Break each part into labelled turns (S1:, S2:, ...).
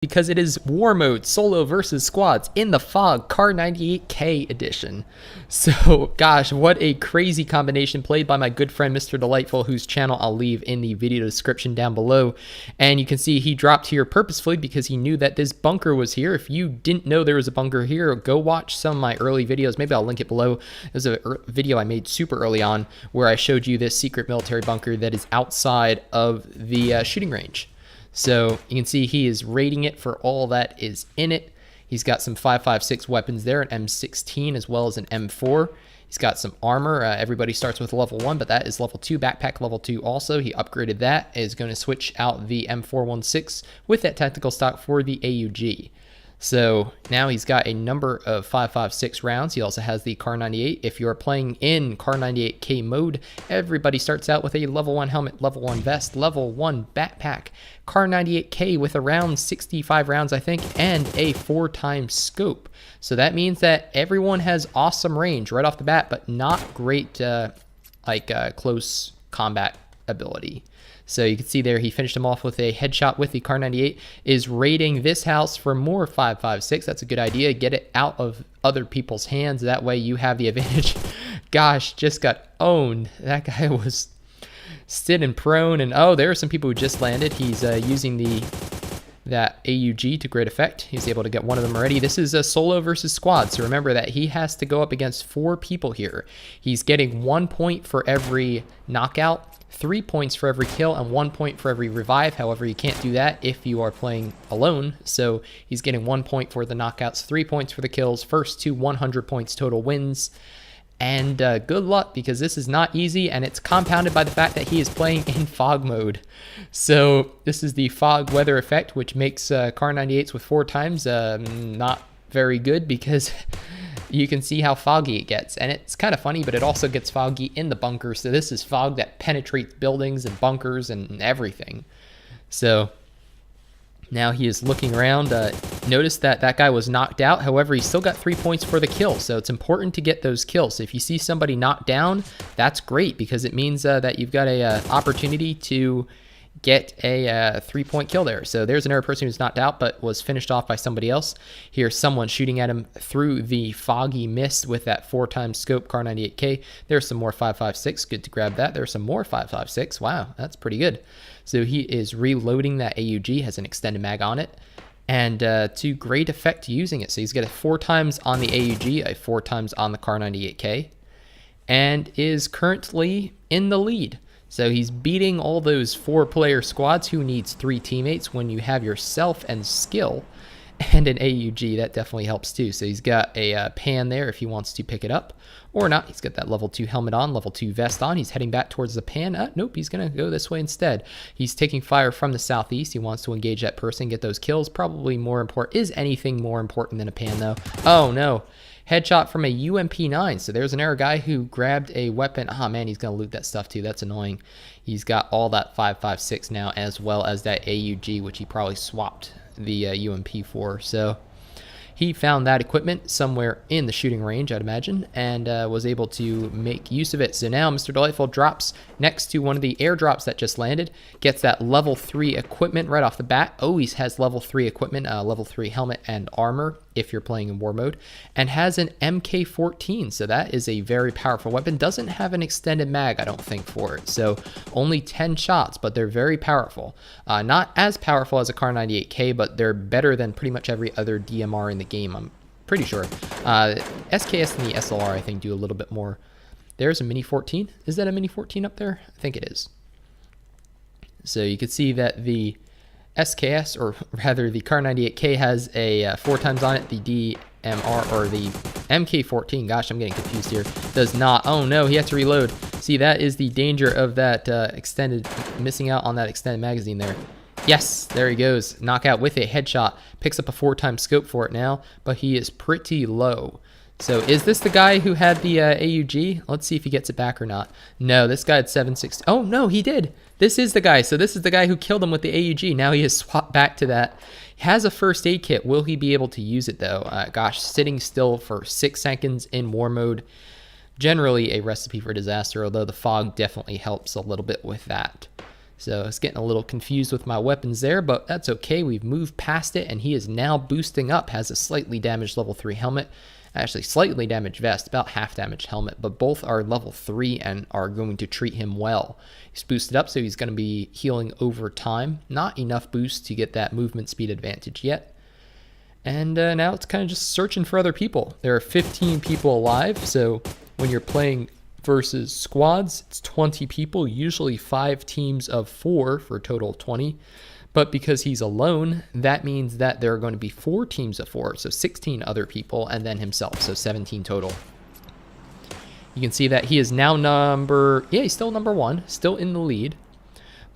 S1: because it is war mode, solo versus squads in the fog, KAR98k edition. So gosh, what a crazy combination played by my good friend Mr. Delightful, whose channel I'll leave in the video description down below. And you can see he dropped here purposefully because he knew that this bunker was here. If you didn't know there was a bunker here, go watch some of my early videos. Maybe I'll link it below. There's a video I made super early on where I showed you this secret military bunker that is outside of the shooting range. So you can see he is rating it for all that is in it. He's got some 5.56 weapons there, an M16 as well as an M4. He's got some armor. Everybody starts with level 1, but that is level 2. Backpack level 2 also. He upgraded that. Is going to switch out the M416 with that tactical stock for the AUG. So now he's got a number of 5.56 rounds. He also has the KAR98. If you're playing in KAR98k mode, everybody starts out with a level 1 helmet, level 1 vest, level 1 backpack, KAR98k with around 65 rounds, I think, and a 4x scope. So that means that everyone has awesome range right off the bat, but not great close combat ability. So you can see there he finished him off with a headshot with the KAR98, is raiding this house for more 5.56. That's a good idea. Get it out of other people's hands. That way you have the advantage. Gosh, just got owned. That guy was sitting prone. And oh, there are some people who just landed. He's using that AUG to great effect. He's able to get one of them already. This is a solo versus squad. So remember that he has to go up against 4 people here. He's getting 1 point for every knockout, 3 points for every kill, and 1 point for every revive. However, you can't do that if you are playing alone. So he's getting 1 point for the knockouts, 3 points for the kills, first to 100 points total wins. And good luck, because this is not easy, and it's compounded by the fact that he is playing in fog mode. So this is the fog weather effect, which makes KAR98s with 4x not very good, because you can see how foggy it gets. And it's kind of funny, but it also gets foggy in the bunker. So this is fog that penetrates buildings and bunkers and everything. So now he is looking around. Notice that that guy was knocked out. However, he still got 3 points for the kill. So it's important to get those kills. So if you see somebody knocked down, that's great, because it means that you've got a opportunity to get a 3-point kill there. So there's another person who's knocked out but was finished off by somebody else. Here's someone shooting at him through the foggy mist with that 4x scope KAR98k. There's some more 5.56. Good to grab that. There's some more 5.56. Wow, that's pretty good. So he is reloading that AUG, has an extended mag on it, and to great effect using it. So he's got a 4x on the AUG, a 4x on the KAR98k, and is currently in the lead. So he's beating all those 4-player squads. Who needs 3 teammates when you have yourself and skill and an AUG? That definitely helps too. So he's got a pan there if he wants to pick it up or not. He's got that level 2 helmet on, level 2 vest on. He's heading back towards the pan. Nope, he's going to go this way instead. He's taking fire from the southeast. He wants to engage that person, get those kills. Probably more important. Is anything more important than a pan though? Oh no. Headshot from a UMP9. So there's an error guy who grabbed a weapon. Oh man, he's going to loot that stuff too. That's annoying. He's got all that 5.56 now, as well as that AUG, which he probably swapped the UMP for. So he found that equipment somewhere in the shooting range, I'd imagine, and was able to make use of it. So now Mr. Delightful drops next to one of the airdrops that just landed, gets that level 3 equipment right off the bat. Always has level 3 equipment, level 3 helmet and armor if you're playing in war mode, and has an MK14. So that is a very powerful weapon. Doesn't have an extended mag, I don't think, for it. So only 10 shots, but they're very powerful. Not as powerful as a KAR98k, but they're better than pretty much every other DMR in the game, I'm pretty sure. SKS and the SLR, I think, do a little bit more. There's a Mini 14. Is that a Mini 14 up there? I think it is. So you can see that the SKS, or rather the KAR98k, has a 4x on it. The DMR, or the MK14, gosh, I'm getting confused here, does not. Oh no, he has to reload. See, that is the danger of that missing out on that extended magazine there. Yes, there he goes. Knockout with a headshot. Picks up a 4x scope for it now, but he is pretty low. So is this the guy who had the AUG? Let's see if he gets it back or not. No, this guy had 7.60. Oh, no, he did. This is the guy. So this is the guy who killed him with the AUG. Now he has swapped back to that. He has a first aid kit. Will he be able to use it, though? Gosh, sitting still for 6 seconds in war mode. Generally a recipe for disaster, although the fog definitely helps a little bit with that. So I was getting a little confused with my weapons there, but that's okay. We've moved past it, and he is now boosting up, has a slightly damaged level 3 helmet. Actually, slightly damaged vest, about half damaged helmet, but both are level 3 and are going to treat him well. He's boosted up, so he's going to be healing over time. Not enough boost to get that movement speed advantage yet. And now it's kind of just searching for other people. There are 15 people alive, so when you're playing versus squads, it's 20 people, usually 5 teams of 4 for a total of 20. But because he's alone, that means that there are going to be 4 teams of 4, so 16 other people, and then himself, so 17 total. You can see that he is now he's still number 1, still in the lead,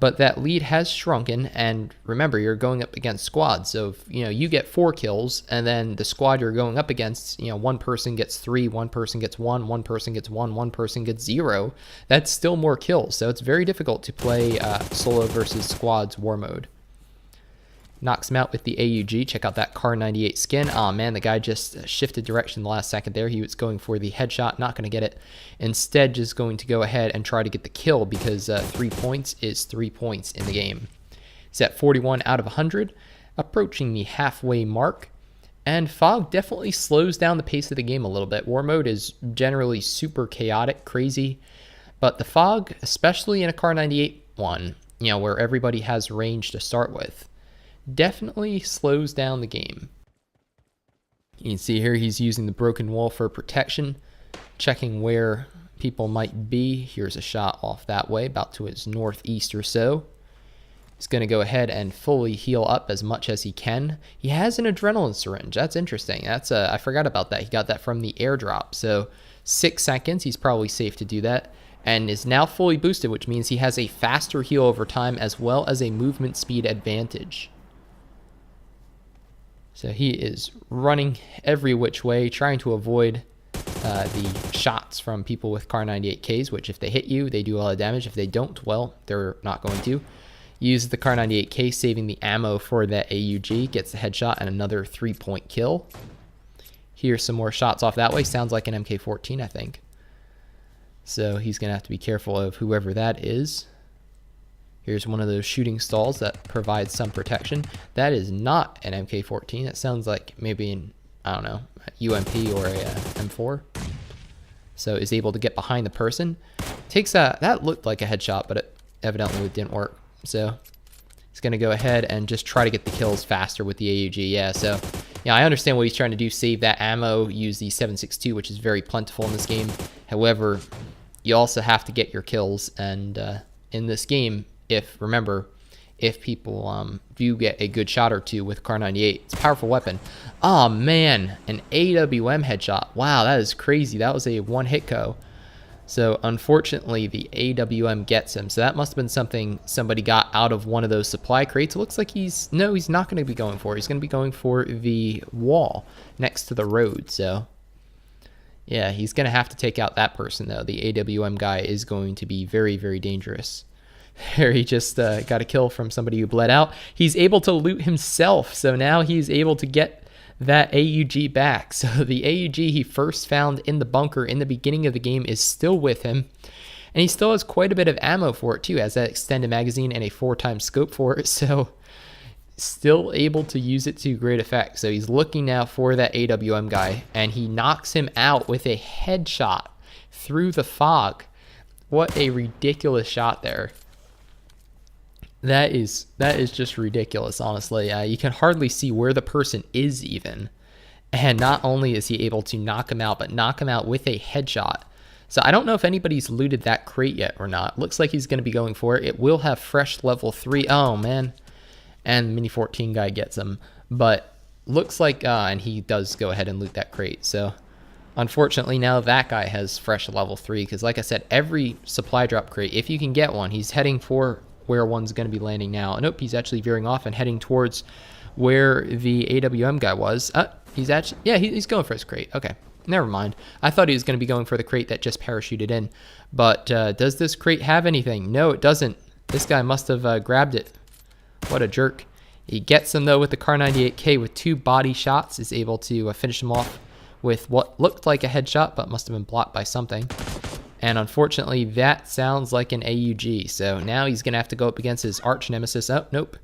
S1: but that lead has shrunken, and remember, you're going up against squads, so if, you get 4 kills, and then the squad you're going up against, one person gets 3, one person gets 1, one person gets 1, one person gets 0, that's still more kills, so it's very difficult to play solo versus squads war mode. Knocks him out with the AUG. Check out that KAR98 skin. Oh man, the guy just shifted direction the last second there. He was going for the headshot, not going to get it. Instead, just going to go ahead and try to get the kill because 3 points is 3 points in the game. He's at 41 out of 100, approaching the halfway mark. And Fog definitely slows down the pace of the game a little bit. War mode is generally super chaotic, crazy. But the Fog, especially in a KAR98 one, where everybody has range to start with, definitely slows down the game. You can see here he's using the broken wall for protection, checking where people might be. Here's a shot off that way, about to his northeast or so. He's going to go ahead and fully heal up as much as he can. He has an adrenaline syringe. That's interesting. That's I forgot about that. He got that from the airdrop. So 6 seconds, he's probably safe to do that. And is now fully boosted, which means he has a faster heal over time as well as a movement speed advantage. So he is running every which way, trying to avoid the shots from people with KAR98Ks, which if they hit you, they do a lot of damage. If they don't, well, they're not going to. Use the KAR98K, saving the ammo for that AUG, gets the headshot and another 3-point kill. Here's some more shots off that way. Sounds like an MK14, I think. So he's going to have to be careful of whoever that is. Here's one of those shooting stalls that provides some protection. That is not an MK14. That sounds like maybe an, I don't know, a UMP or a M4. So is able to get behind the person. Takes a, that looked like a headshot, but it evidently didn't work. So he's going to go ahead and just try to get the kills faster with the AUG. Yeah, so yeah, I understand what he's trying to do. Save that ammo, use the 7.62, which is very plentiful in this game. However, you also have to get your kills. And in this game, remember, if people do get a good shot or two with KAR98, it's a powerful weapon. Oh man, an AWM headshot. Wow, that is crazy. That was a one-hit KO. So unfortunately, the AWM gets him. So that must have been something somebody got out of one of those supply crates. It looks like he's not going to be going for it. He's going to be going for the wall next to the road. So yeah, he's going to have to take out that person though. The AWM guy is going to be very, very dangerous. There, he just got a kill from somebody who bled out. He's able to loot himself, so now he's able to get that AUG back. So the AUG he first found in the bunker in the beginning of the game is still with him, and he still has quite a bit of ammo for it too, has that extended magazine and a 4x scope for it, so still able to use it to great effect. So he's looking now for that AWM guy, and he knocks him out with a headshot through the fog. What a ridiculous shot there. That is just ridiculous, honestly. You can hardly see where the person is even. And not only is he able to knock him out, but knock him out with a headshot. So I don't know if anybody's looted that crate yet or not. Looks like he's going to be going for it. It will have fresh level 3. Oh, man. And the Mini 14 guy gets him. But looks like, and he does go ahead and loot that crate. So unfortunately, now that guy has fresh level 3. Because like I said, every supply drop crate, if you can get one, he's heading for where one's going to be landing now. Nope, he's actually veering off and heading towards where the AWM guy was. He's actually, yeah, he's going for his crate. Okay, never mind. I thought he was going to be going for the crate that just parachuted in. But does this crate have anything? No, it doesn't. This guy must have grabbed it. What a jerk. He gets him, though, with the KAR98k with 2 body shots. Is able to finish him off with what looked like a headshot, but must have been blocked by something. And unfortunately, that sounds like an AUG. So now he's going to have to go up against his arch nemesis. Oh, nope.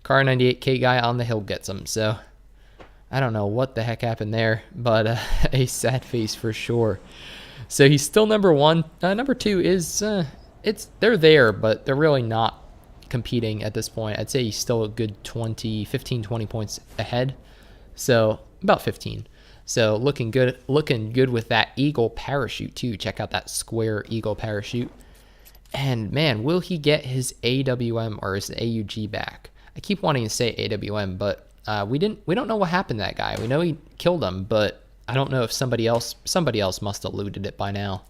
S1: KAR98k guy on the hill gets him. So I don't know what the heck happened there, but a sad face for sure. So he's still number one. Number two is, they're there, but they're really not competing at this point. I'd say he's still a good 15, 20 points ahead. So about 15. So looking good with that eagle parachute too. Check out that square eagle parachute. And man, will he get his AWM or his AUG back? I keep wanting to say AWM, but we don't know what happened to that guy. We know he killed him, but I don't know if somebody else must have looted it by now.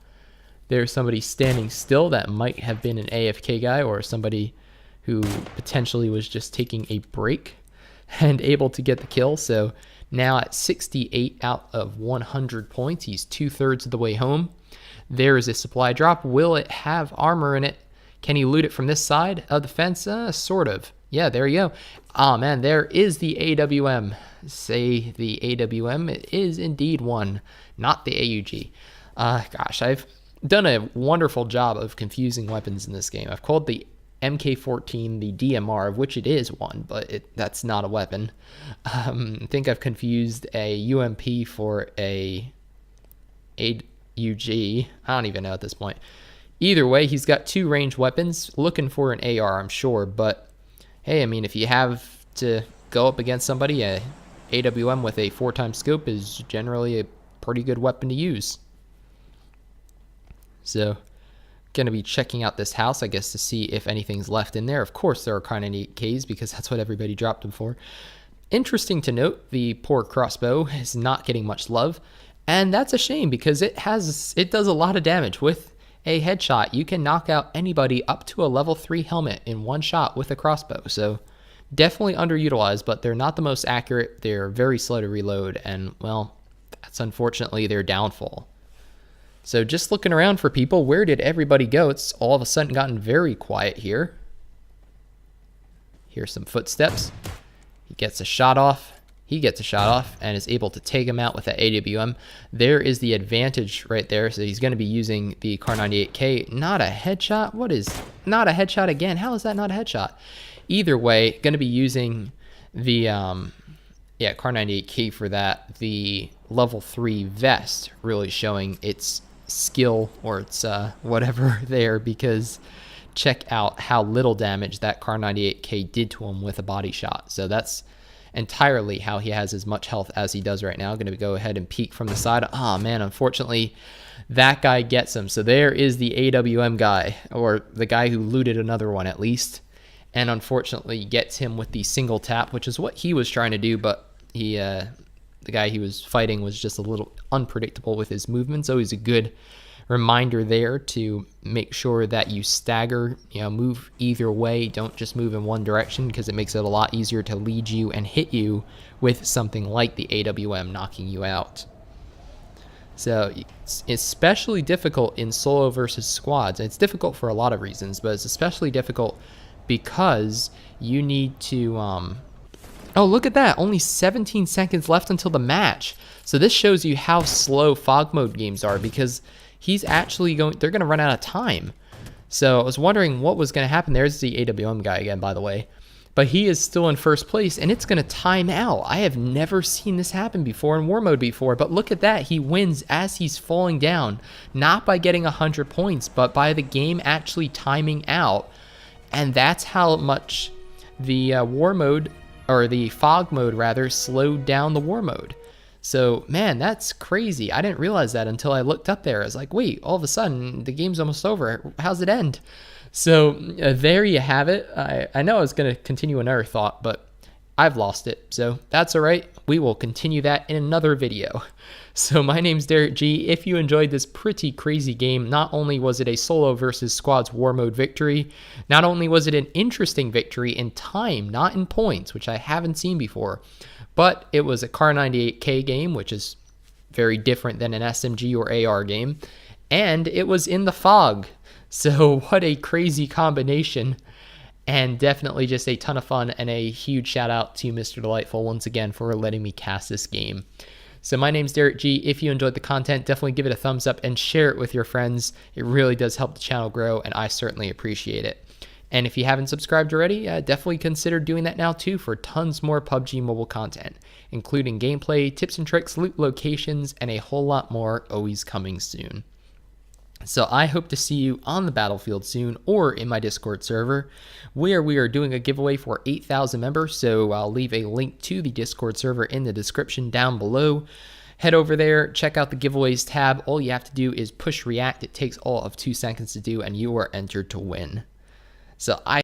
S1: There's somebody standing still that might have been an AFK guy or somebody who potentially was just taking a break and able to get the kill. So now at 68 out of 100 points, he's 2/3 of the way home. There is a supply drop. Will it have armor in it? Can he loot it from this side of the fence? Sort of. Yeah, there you go. Oh man, there is the AWM. Say the AWM. It is indeed one, not the AUG. Gosh, I've done a wonderful job of confusing weapons in this game. I've called the MK14 the DMR, of which it is one, but that's not a weapon. I think I've confused a UMP for a AUG. I don't even know at this point. Either way, he's got two ranged weapons. Looking for an AR, I'm sure, but hey, I mean, if you have to go up against somebody, a AWM with a 4x scope is generally a pretty good weapon to use. So gonna be checking out this house, I guess, to see if anything's left in there. Of course there are KAR98ks because that's what everybody dropped them for. Interesting to note, the poor crossbow is not getting much love, and that's a shame because it does a lot of damage. With a headshot, you can knock out anybody up to a level 3 helmet in one shot with a crossbow. So definitely underutilized, but they're not the most accurate. They're very slow to reload, and well, that's unfortunately their downfall. So just looking around for people, where did everybody go? It's all of a sudden gotten very quiet here. Here's some footsteps. He gets a shot off. He gets a shot off and is able to take him out with that AWM. There is the advantage right there. So he's going to be using the KAR98k. Not a headshot? What is not a headshot again? How is that not a headshot? Either way, going to be using the KAR98k for that. The level 3 vest really showing its skill or its whatever there, because check out how little damage that KAR98k did to him with a body shot. So that's entirely how he has as much health as he does right now. Going to go ahead and peek from the side. Oh man, unfortunately that guy gets him. So there is the AWM guy, or the guy who looted another one at least, and unfortunately gets him with the single tap, which is what he was trying to do, but he the guy he was fighting was just a little unpredictable with his movements. Always a good reminder there to make sure that you stagger, move either way. Don't just move in one direction, because it makes it a lot easier to lead you and hit you with something like the AWM knocking you out. So it's especially difficult in solo versus squads. It's difficult for a lot of reasons, but it's especially difficult because you need to oh, look at that. Only 17 seconds left until the match. So this shows you how slow fog mode games are, because he's actually they're going to run out of time. So I was wondering what was going to happen. There's the AWM guy again, by the way. But he is still in first place, and it's going to time out. I have never seen this happen before in war mode before, but look at that. He wins as he's falling down, not by getting 100 points, but by the game actually timing out. And that's how much the war mode, or the fog mode rather, slowed down the war mode. So man, that's crazy. I didn't realize that until I looked up there. I was like, wait, all of a sudden the game's almost over. How's it end? So there you have it. I know I was going to continue another thought, but I've lost it. So that's all right. We will continue that in another video. So my name's DerekG. If you enjoyed this pretty crazy game, not only was it a solo versus squads war mode victory, not only was it an interesting victory in time, not in points, which I haven't seen before, but it was a KAR98k game, which is very different than an SMG or AR game, and it was in the fog. So what a crazy combination, and definitely just a ton of fun, and a huge shout out to Mr. Delightful once again for letting me cast this game. So my name's DerekG. If you enjoyed the content, definitely give it a thumbs up and share it with your friends. It really does help the channel grow, and I certainly appreciate it. And if you haven't subscribed already, definitely consider doing that now too for tons more PUBG mobile content, including gameplay, tips and tricks, loot locations, and a whole lot more always coming soon. So I hope to see you on the battlefield soon or in my Discord server, where we are doing a giveaway for 8,000 members. So I'll leave a link to the Discord server in the description down below. Head over there, check out the giveaways tab. All you have to do is push react. It takes all of 2 seconds to do, and you are entered to win. So